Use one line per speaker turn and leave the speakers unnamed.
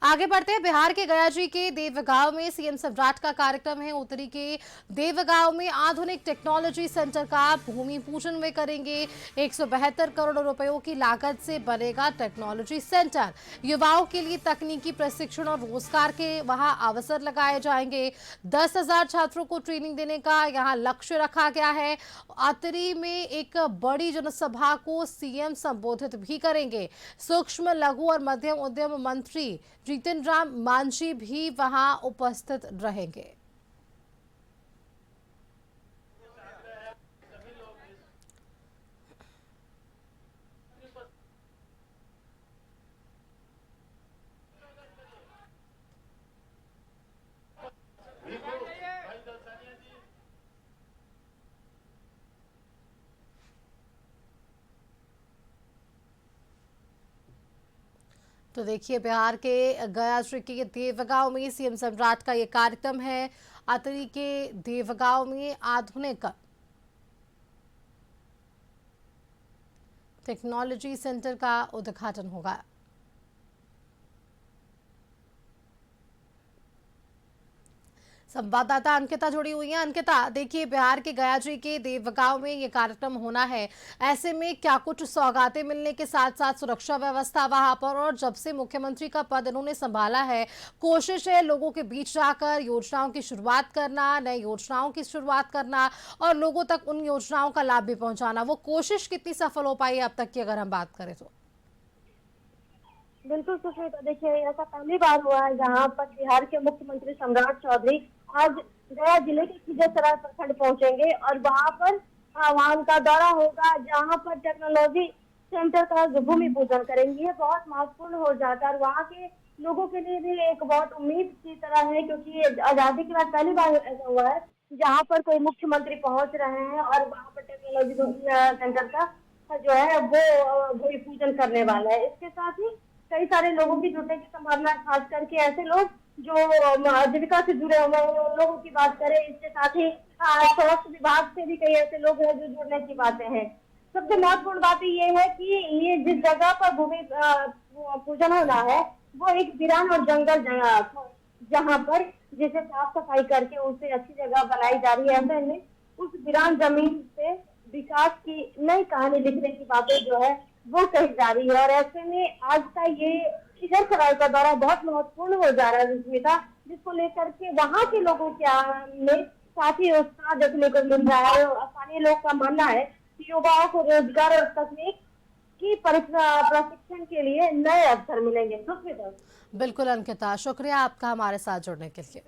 आगे बढ़ते हैं। बिहार के गया जी के देवगांव में सीएम सम्राट का कार्यक्रम है। उत्तरी के देवगांव में आधुनिक टेक्नोलॉजी सेंटर का भूमि पूजन वे करेंगे। 172 करोड़ रुपयों की लागत से बनेगा टेक्नोलॉजी सेंटर। युवाओं के लिए तकनीकी प्रशिक्षण और रोजगार के वहां अवसर लगाए जाएंगे। 10,000 छात्रों को ट्रेनिंग देने का यहां लक्ष्य रखा गया है। अतरी में एक बड़ी जनसभा को सीएम संबोधित भी करेंगे। सूक्ष्म लघु और मध्यम उद्यम मंत्री जीतन राम मांझी भी वहां उपस्थित रहेंगे। तो देखिए, बिहार के गया श्री के देवगांव में सीएम सम्राट का ये कार्यक्रम है। अतरी के देवगांव में आधुनिक टेक्नोलॉजी सेंटर का उद्घाटन होगा। संवाददाता अंकिता जुड़ी हुई है। अंकिता, देखिए, बिहार के गया जी के देवगांव में ये कार्यक्रम होना है। ऐसे में क्या कुछ सौगातें मिलने के साथ साथ सुरक्षा व्यवस्था वहां पर, और जब से मुख्यमंत्री का पद इन्होंने संभाला है, कोशिश है लोगों के बीच जाकर योजनाओं की शुरुआत करना, नई योजनाओं की शुरुआत करना और लोगों तक उन योजनाओं का लाभ भी पहुंचाना। वो कोशिश कितनी सफल हो पाई है अब तक की, अगर हम बात करें तो?
बिल्कुल सुष्मिता, देखिए ऐसा पहली बार हुआ है जहां पर बिहार के मुख्यमंत्री सम्राट चौधरी आज गया जिले के खिजरसराय प्रखंड पहुंचेंगे और वहां पर वहां उनका दौरा होगा, जहां पर टेक्नोलॉजी सेंटर का भूमि पूजन करेंगे। ये बहुत महत्वपूर्ण हो जाता है और वहाँ के लोगों के लिए भी एक बहुत उम्मीद की तरह है, क्योंकि आजादी के बाद पहली बार ऐसा हुआ है जहाँ पर कोई मुख्यमंत्री पहुंच रहे हैं और वहाँ पर टेक्नोलॉजी सेंटर का जो है वो भूमि पूजन करने वाला है। इसके साथ ही कई सारे लोगों की जुड़ने की संभावना है, खास करके ऐसे लोग जो आजीविका से जुड़े हुए हैं उन लोगों की बात करें। इसके साथ ही स्वास्थ्य विभाग से भी कई ऐसे लोग हैं जो जुड़ने की बातें हैं। सबसे महत्वपूर्ण बात ये है कि ये जिस जगह पर भूमि पूजन होना है वो एक वीरान और जंगल जगह, जहाँ पर जिसे साफ सफाई करके उसे अच्छी जगह बनाई जा रही है। ऐसे में उस वीरान जमीन से विकास की नई कहानी लिखने की बातें जो है वो कही जा रही है। और ऐसे में आज का ये खिजरसराय का दौरा बहुत महत्वपूर्ण हो जा रहा है सुष्मिता, जिसको लेकर के वहाँ के लोगों में काफी उत्साह देखने को मिल रहा है। और स्थानीय लोग का मानना है कि युवाओं को रोजगार और तकनीक की प्रशिक्षण के लिए नए अवसर मिलेंगे। सुष्मिता।
बिल्कुल अंकिता, शुक्रिया आपका हमारे साथ जुड़ने के लिए।